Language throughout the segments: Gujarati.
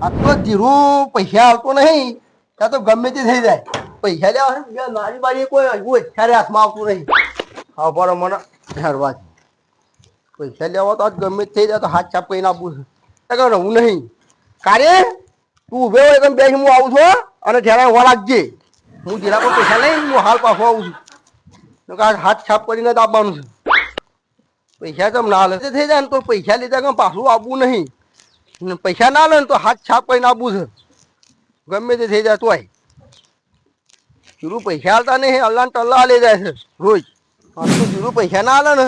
આ તો ધીરું પૈસા આવતો નહીં ત્યાં તો ગમે તે થઈ જાય પૈસા લેવા નારી બારી કોઈ અત્યારે હાથમાં આવતું નહીં હા બરો મને હરવા પૈસા લેવા તો ગમે તે થઈ જાય તો હાથ છાપ કરીને આપવું છે રહું નહીં કાર્ય તું ઉભે હોય એકદમ બેસી હું આવું છું અને ત્યારે હોવા લાગજે હું જીરા પર પૈસા લઈને હું હાલ પાછો આવું છું હાથ છાપ કરીને જ આપવાનું છે પૈસા તો ના લે થઈ જાય ને તો પૈસા લીધા કે પાછું આપવું નહીં પૈસા ના લે ને તો હાથ છાપ કરીને આપવું છે ગમે તે થઈ જાય તોય જીરું પૈસા હાલતા નહીં અલ્લાહ ટલ્લા લઈ જાય છે રોજ તો જીરું પૈસા ના હાલે ને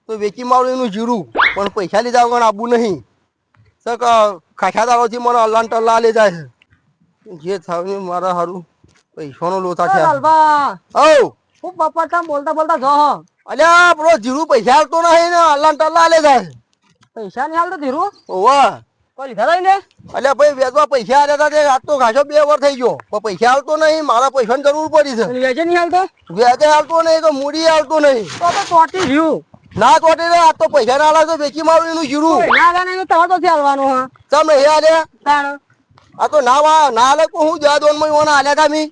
તો વેચી મારું એનું જીરું પણ પૈસા લીધા વગર આપવું નહીં તો ખાઠાદારોથી મને અલ્લાહ ટલ્લા લઈ જાય છે જે થાય મારા સારું પૈસાનો લોથા છે હું પપ્પા તમે બોલતા બોલતા જો અલ્યા પેલો જીરું પૈસા હાલતો નહીં ને અલ્લાહ ટલ્લા લઈ જાય પૈસા નહીં હાલતો ધીરું ઓવા કોઈ લીધા લઈ ને અલ્યા ભાઈ વેચવા પૈસા આવ્યા હતા આજ તો ખાસો 2 વર્ષ થઈ ગયો પણ પૈસા હાલતો નહીં મારા પૈસાની જરૂર પડી છે વેચે નહીં હાલતો વેચે હાલતો નહીં તો મૂડી હાલતો નહીં તો ચોટી રહ્યું ના ચોટી રે આજ તો પૈસા ના લાગે તો વેચી મારું એનું જીરું ના લે નહીં તમારે તો હાલવાનું હા ચમ નહીં આલે તાણ આ તો ના હાલે તો હું જવા દોન માં આલ્યા હતા મી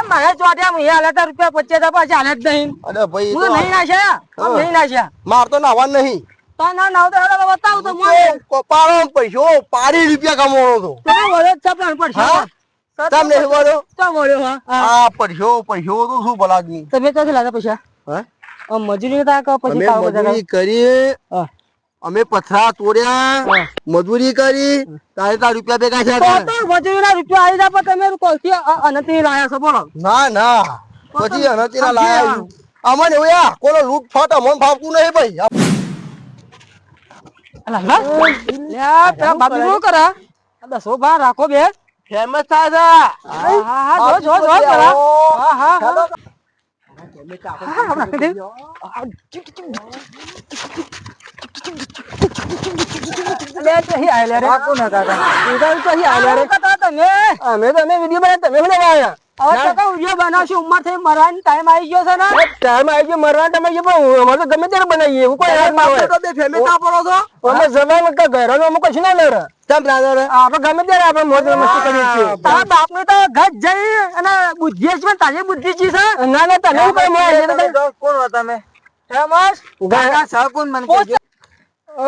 મને ચોટ્યા હું હાલતા રૂપિયા 25 પાછા હાલે જ નહીં અરે ભાઈ હું નહીં નાખ્યા નહીં નાખ્યા માર તો નાવા નહીં તો ના નાવ તો બતાવ તો મને કપાળો પૈસો પાડી રૂપિયા કમાવાનો તો તમે વળે ચપણ પડશે તમ નહીં વળ્યો તો વળ્યો હા આ પૈસો તો શું ભલાદમી તમે ક્યાંથી લાગ્યા પૈસા હે મજૂરી તા કે પછી અમે મજૂરી કરી અમે પથરા તોડ્યા મજૂરી કરી તારે રૂપિયા ભેગા છે મજૂરી ના રૂપિયા આવી જાય પણ તમે કોલથી અનતી લાયા છો બોલો ના પછી અનતી ના લાયા અમને એવું કોલો લૂટ ફાટ અમને ફાવતું નહીં ભાઈ બાબુ કરે 10 બાર રાખો બે ફેમસ થાય બનાવશું ઉમર થઈ મરવાનો ટાઈમ આવી ગયો છે ને ટાઈમ આવી ગયો મરવાનો ટાઈમ આવી ગયો અમારે તો ગમે ત્યારે બનાવીએ એવું કોઈ ફેમસ ના પડો છો અમે જવાનું ઘરનો અમે કશું ના લડે આપડે ગમે ત્યારે આપડે મોજ મસ્તી કરીએ છીએ તારા બાપ ને તો ઘર જઈ અને બુદ્ધિ છે પણ તારી બુદ્ધિ છે ના તને કોણ હતા તમે ફેમસ ગાના સહકુન મને કહેજો ઓ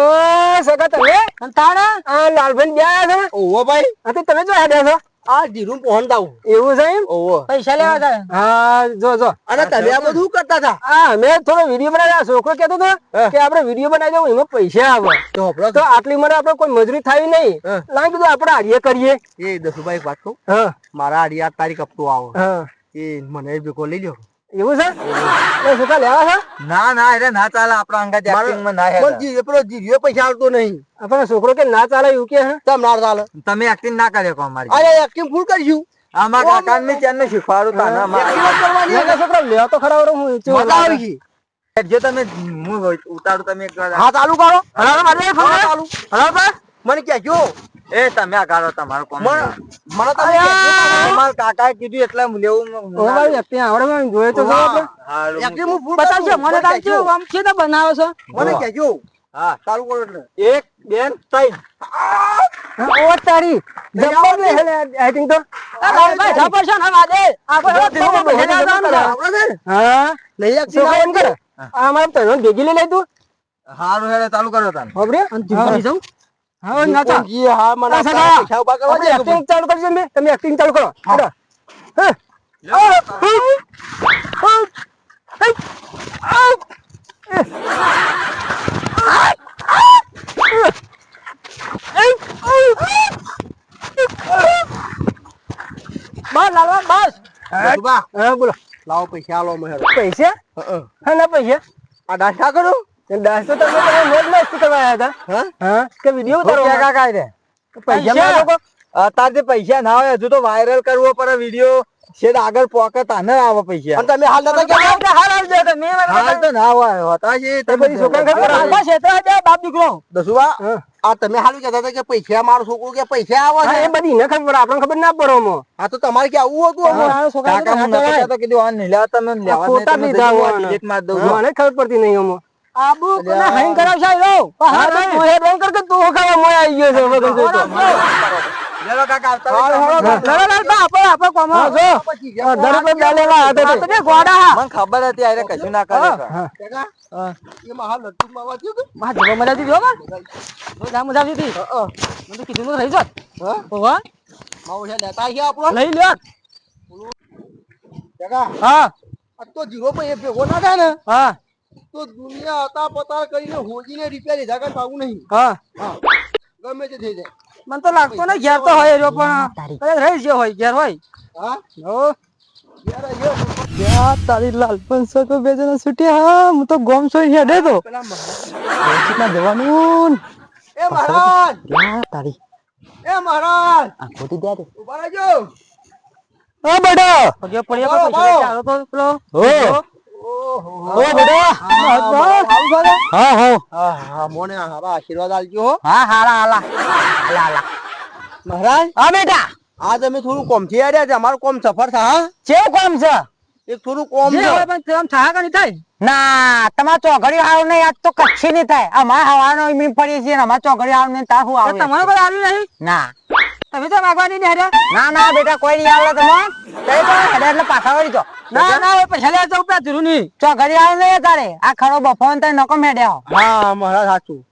સગા તમે તારા આ લાલભાઈ ગયા છે ઓવો ભાઈ આ તમે જો હેડ્યા છો આ ધીરું પહોંચતા એવું છે એમ ઓવો પૈસા લેવા જાય હા જો અને તમે આ બધું કરતા હતા હા મેં થોડો વિડીયો બનાવ્યો છોકરો કહેતો હતો કે આપણે વિડીયો બનાવી દઉં એમાં પૈસા આવે તો આટલી મને આપણે કોઈ મજૂરી થાય નહીં લાઈ કીધું આપણે આડિયા કરીએ એ દસુભાઈ વાત કહું મારા આડિયા તારીખ હપ્તો આવો એ મને ભેગો લઈ લ્યો એવું છે સુકા લેવા છે ના એટલે ના ચાલે આપણા અંગત એક્ટિંગમાં ના હે પેલો જીરીયો પૈસા આવતો નહીં આપણો છોકરો કે ના ચાલે એવું કે તમ ના ચાલે તમે એક્ટિંગ ના કર્યો કો અમારી અરે એક્ટિંગ ફૂલ કર્યું આમાં કાકા ને ચેન શીખવાડું તાના મારે છોકરો લેવા તો ખરા હું મજા આવી ગઈ જો તમે હું ઉતારું તમે હા ચાલુ કરો હરાવ મારે ચાલુ હરાવ મને કહેજો એ તમે આ ગાળો તમારો કોમ મને તો તમાર કાકાએ કીધું એટલે લેવું ઓય એક્ટિંગ આવડે મને જોયે તો આપણે એક્ટિંગ હું ફૂલ બતાવજો મને તાજો આમ છે તો બનાવો છો મને કહેજો હા ચાલુ કરો એટલે 1 2 3 ઓ તારી જબર લે હેલે એક્ટિંગ તો ભાઈ જબર છે ને વાદે આપણે હા લઈ એક્ટિંગ એમ કર આ મારે તો ભેગી લઈ તું હારું હેલે ચાલુ કરો તાન ખબરે અંતિમ જાઉં હા ના તો જી હા મને પૈસા ઉભા કરવા દે એક્ટિંગ ચાલુ કરજો મે તમે એક્ટિંગ ચાલુ કરો હા બસ લાલવા બસ હા બોલો લાવો પૈસા આલો મે પૈસા હા ના પૈસા આ ડાન્સ કરો ડાન્સ તો તમે મોજ મસ્તી કરવા આવ્યા હતા હા કે વિડિયો ઉતારવા કાકા રે પૈસા લોકો અત્યારે પૈસા ના હોય હજુ તો વાયરલ કરવો પડે વિડિયો શેડ આગળ પોકેટ આને આવે પૈસા અને તમે હાલ નતા કે હાલ આવજો તમે હાલ તો ના હોય હોતા છે તે બધી છોકરા ખબર આ ક્ષેત્ર છે બાપ દીકરો દસુવા આ તમે હાલ કહેતા હતા કે પૈસા મારો છોકરો કે પૈસા આવે એ બધી ન ખબર આપણને ખબર ના પડો મો આ તો તમારે કે આવું હતું કાકા હું નતો કહેતો કીધું આ નહીં લેવા તમે લેવા ફોટા લીધા ડિલીટ માર દઉં મને ખબર પડતી નહીં અમો આબુ કોના હૈન કરાવ છે લો હા તો તું હેડ રંગ કર કે તું ખાવા મોય આવી ગયો છે વગન જોતો લેલો કાકા આવતા આપણે કોમ દરેક બે લેવા હતા તે ગોડા હા મને ખબર હતી આરે કશું ના કરે કાકા એ મહા લટ્ટુ માવા થયો કે માં જબર મજા થી જો માં જા મજા થી મને કીધું તો રહી જાત હા ઓવા માવો છે લેતા ગયા આપણો લઈ લ્યો કાકા હા આ તો જીરો પર એ ભેગો ના થાય ને હા તો દુનિયા હતા પતાર કરીને હોજીને રિપેર લીધા કર પાવું નહીં હા હા ગમે તે થઈ જાય મને તો લાગતો ને ઘેર તો હોય રહ્યો પણ કદાચ રહી ગયો હોય ઘેર હોય હા હો યાર આયો યા તારી લાલ 500 બે જણા છૂટ્યા હા હું તો ગોમ છોઈ હેડે તો પેલા મહારાજ કેટલા જવાનું એ મહારાજ યા તારી એ મહારાજ આ ખોટી દે ઉભા રહેજો ઓ બેડો પગે પડ્યા પર પૈસા ચાલો તો પેલો ઓહો ઓ બેડો હા હા હા મોને હારા આશીર્વાદ આલજો હો હા હાલા હાલા હાલા હાલા મહારાજ હા બેટા આ તમે થોડું કોમ થી આવ્યા છે અમારું કોમ સફર થા હા કેવું કામ છે એક થોડું કોમ જે છે હોય પણ તેમ થાય કે નહીં થાય ના તમાર ચોઘડી હાવ નહીં આજ તો કચ્છી નહીં થાય અમાર હવાનો ઈમી પડી છે ને અમાર ચોઘડી હાવ નહીં તા હું આવે તમારે કોઈ આવ્યું નહીં ના તમે તો માગવાની નહીં હર્યા ના ના બેટા કોઈ નહીં આવે તમે તઈ તો હડે એટલે પાછા વળી તો ના ના એ પૈસા લેવા જવું પેલું નહીં ચોઘડી હાવ નહીં તારે આ ખરો બફોન તઈ નકો મેડ્યા હા મહારાજ સાચું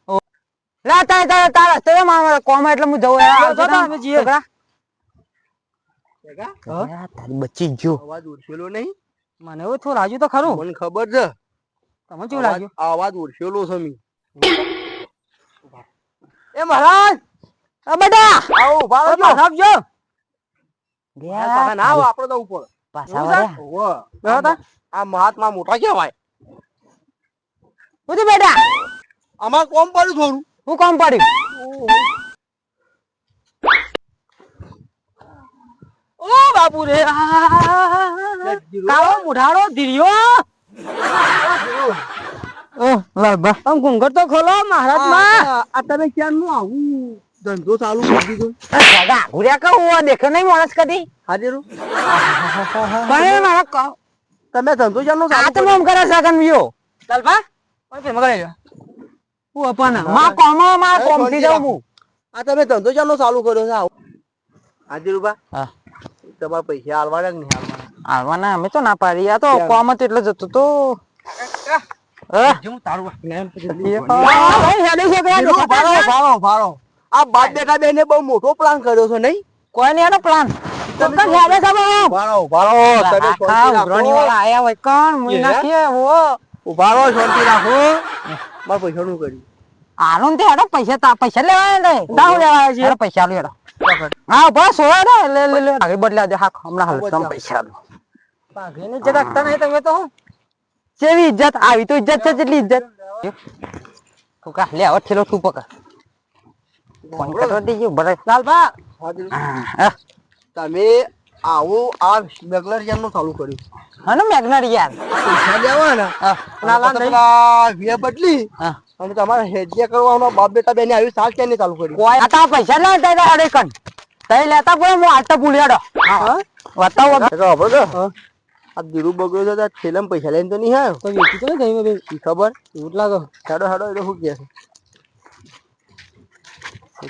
લા તારે તારે તારા રસ્તે મારા કોમ એટલે હું જવું અમે જીએ તારી બચ્ચી ગયો અવાજ ઉડશેલો નહીં મને એવું થોડું લાગ્યું તો ખરું મને ખબર છે તમને કેવું લાગ્યું અવાજ ઉડશેલો છે મી એ મહારાજ આ બેટા આવો ઉભા રહેજો આવજો પાછા ના આવો આપણે તો ઉપર પાછા વળ્યા ઓહો બેટા આ મહાત્મા મોટા કહેવાય ઉધી બેટા અમાર કોમ પડ્યું થોડું હું કામ પડ્યું ઓ બાપુ રે કાળો મુઢાળો ધીર્યો ઓ લાબા આમ ઘૂંઘટ તો ખોલો મહારાજ માં આ તમે ક્યાં નું આવું ધંધો ચાલુ કરી દીધો દાદા ઘુર્યા કહું દેખો નહીં માણસ કદી હાજર પણ મારા કહો તમે ધંધો ચાલુ આ તો મમ કરે સગન વિયો લાલબા કોઈ ફેર મગરે હું અપના માં કોમો માં કોમ થી જાઉં હું આ તમે ધંધો ચાલુ ચાલુ કર્યો છે આવો હાજર બા હા તમારા પૈસા આલવાના કે નહીં આલવાના આલવાના અમે તો ના પાડી આ તો કોમ જ એટલે જતો તો હું તારું ભારો આ બાપ બેટા બેને બહુ મોટો પ્લાન કર્યો છે નહીં કોઈ નહીં એનો પ્લાન તમે હેડે સબ ઉભારો તમે શાંતિ ઉઘરાણી રાખો વાળા આયા હોય કોણ મુઈ નાખીએ ઓ ઉભારો શાંતિ રાખો મારા પૈસા નું કર્યું આલો ને તે હેડો પૈસા લેવા ને દાવ લેવા છે હેડો પૈસા લો હેડો હા બસ હોય ને લે લે આગળ બદલા દે હા હમણાં હાલ તમે પૈસા લો પાઘીની ઇજ્જત રાખતા નહીં તમે તો હું કેવી ઇજ્જત આવી તો ઇજ્જત છે જેટલી ઇજ્જત તું કા લે હવે ઠેલો તું પકડ ફોન કરતો દીજો બરાબર લાલબા તમે આવું આ બેગલર નું ચાલુ કર્યું હા ને મેગ્નર યાર પૈસા લેવાના વીએ બદલી હા અને તમારે હેજ્યા કરવાનો બાપ બેટા બેને આવ્યું સાલ ક્યાં ચાલુ કર્યું કોઈ આતા પૈસા ના દે અડે કન તઈ લેતા પણ હું આટા ભૂલ્યાડો હા બતાવો આ દીરુ બગડ્યો છે છેલ્લે પૈસા લઈને તો નહીં આવ્યો તો વેચી તો ને ગઈ બે ખબર એવું લાગો હેડો હેડો એટલે શું કહે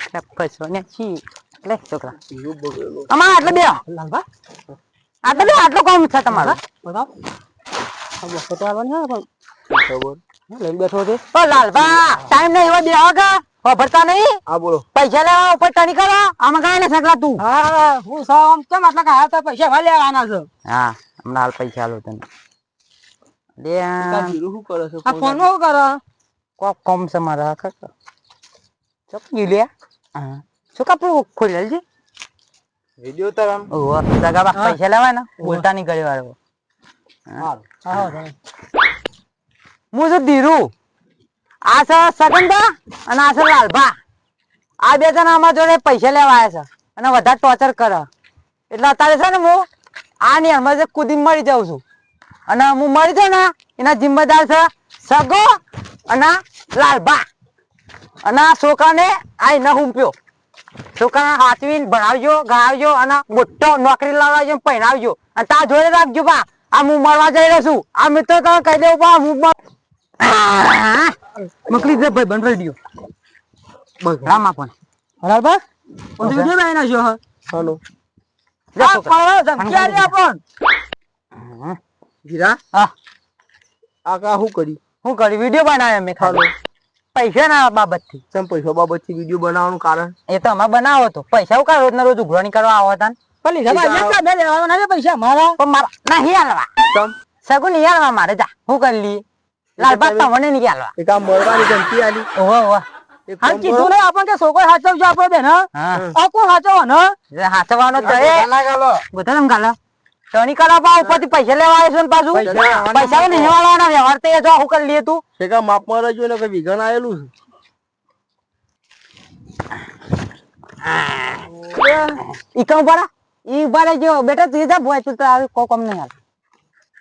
છે પૈસા ને છી લે છોકરા દીરુ બગડેલો અમાર આટલે બે લાલબા આટલે બે આટલો કામ છે તમારો બતાવ આ બસો તો આવવાનું છે પણ ખબર લઈને બેઠો છે ઓ લાલબા ટાઈમ નહીં એવો દેવા કા ભરતા નહીં હા બોલો પૈસા લેવા ઉપર ટણી કરો આમાં કાંઈ ને સકલા તું હા હું સામ કેમ આટલા કા હાથ પૈસા ભા લેવાના છે હા હમણાં હાલ પૈસા લો તને લે દીરુ શું કરે છે આ ફોન નો કરો કોક કોમ છે મારા કાકા ચપ ગઈ હા શું કાપડું ખોલી છે વિડિયો તારામ ઓ જગા બા પૈસા લેવાના બોલતા નહીં કરી વાળો હા હા હું છું ધીરુ આ છે સગનબા અને આ છે લાલભા આ બે જણા અમારા જોડે પૈસા લેવા આવ્યા છે અને વધારે ટોર્ચર કરે એટલે અત્યારે છે ને હું આ ની હમણાં જે કૂદી મરી જાઉં છું અને હું મરી જાઉં ને એના જિમ્મેદાર છે સગો અને લાલભા અને આ છોકરાને આ ન હુંપ્યો છોકરાને હાથવીને ભણાવજો ગણાવજો અને મોટો નોકરી લાવજો પહેરાવજો અને તાર જોડે રાખજો બા આ હું મરવા જઈ રહ્યો છું આ મિત્રો તમે કહી દેવું બા હું મકલી દે ભાઈ બન રેડિયો રામા પણ બરાબર હું તો વિડિયો બનાવી નાખ્યો હે હાલો આ પડો ધમકી આલી આપણ જીરા હા આકા શું કરી હું કરી વિડિયો બનાવ્યો મેં હાલો ખાલી પૈસા ના બાબતથી ચમ પૈસા બાબતથી વિડીયો બનાવવાનું કારણ એ તો અમે બનાવો તો પૈસા હું રોજ ના રોજ ઉઘરાણી કરવા આવો તા પેલી પૈસા મારા પણ મારા નહીં હાલવા ચમ સગું નહીં હાલવા મારે જા હું કરી લઈએ લાલબા તમને નહીં હાલવા એક આ મળવાની ધમકી આલી ઓહો ઓહો એક હા કામ કરો. કીધું ને આપણ કે છોકરો સાચવજો આપણે બેન આ કોણ સાચવવાનો સાચવવાનો તો એ બધા એમ ગાલા ટણી કરાવવા ઉપરથી પૈસા લેવા આવ્યો છે ને પાછું પૈસા નહીં વાળવાના વ્યવહાર તે જો હું કરી લઈએ તું એક આ માપમાં રહેજો ને કે વિઘન આયેલું છે ઈ કમ પરા ઈ ઉભા જો બેટા તું જા ભોય તું તો કો કમ નહીં હાલ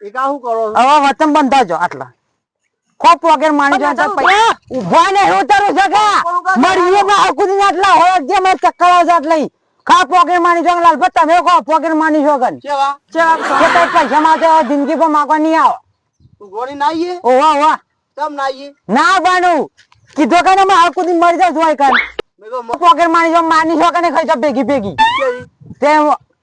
એક આ શું કરો છો? હવે વચન બંધાજો આટલા ખોપ વગેરે માણી જો ઉભા ને હું તારું જગા મરીએ માં હકુદી આટલા હોય જે મે ચક્કર આવે છે આટલા ખા પોકેટ માની જો લાલ ભટ્ટ તમે કો પોકેટ માની જો ગન કેવા કે તો પૈસા માટે જિંદગી પર માગવા નહીં આવો તું ગોળી નાઈએ ઓવા ઓવા ચમ નાઈએ ના બાનું કીધો કે ને માં હકુદી મરી જાવ જોઈ કન મેં કહો પોકેટ માની જો માની જો કને ખાઈ ભેગી ભેગી મક્કી તે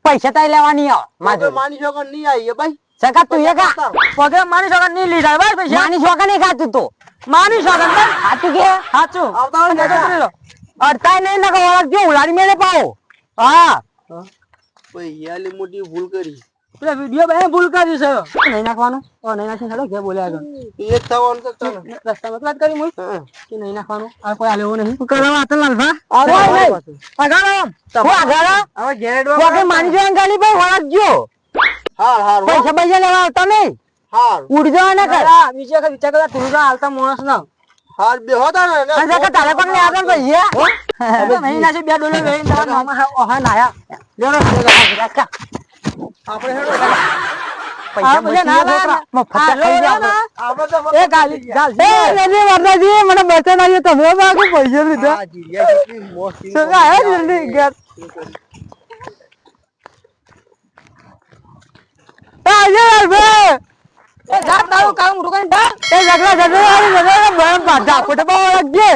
પૈસા તાઈ લેવા નહીં આવો માજો માની શકો નહીં આઈએ ભાઈ સકા તું એ કા પોકેટ માની જો નહીં લીધા ભાઈ પૈસા માની જો કને ખાતું તો માની જો કન હાચું કે હાચું આવતા હોય ને તો અડતાય નહીં ના ઓળખ જો ઉલાડી મેલે પાઓ હા ભાઈ યાલી મોટી ભૂલ કરી પેલા વિડિયો બે ભૂલ કરી છે નહીં નાખવાનું ઓ નહીં નાખી ચાલો કે બોલ્યા આગળ એ જ થવાનું તો ચાલો રસ્તામાં વાત કરી મુઈ હા કે નહીં નાખવાનું આ કોઈ આલેવો નહીં કરવા વાત લાલભા આગળ હવે ઘેડવા પોકે માની જો અંગાલી ભાઈ વળગજો હાર હાર પૈસા પૈસા લેવા આવતા નહીં હાર ઉડજો ને કર બીજે કે વિચાર કરતા તું હાલતા માણસ ના હાર બે હોતા ને અને કે તારે પણ ને આગળ પૈસા નહીં નાખી બે ડોલે વેઈ તમારા મામા ઓહા નાયા લેરો રાખા આપણે હેડો પૈસા પૈસા ના લાયા મફત ખાઈ જાય આપણે તો એ ગાલી એ નદી વરદાજી મને બચે ના તમે બાકી પૈસા લીધા આ જીરિયા કેટલી મોસ્તી સગા હે જલ્દી ગેટ આજે બે એ જાત તારું કામ રૂકન ડા એ જગલા જગલા બમ પાટા ફોટો પાવ લાગજે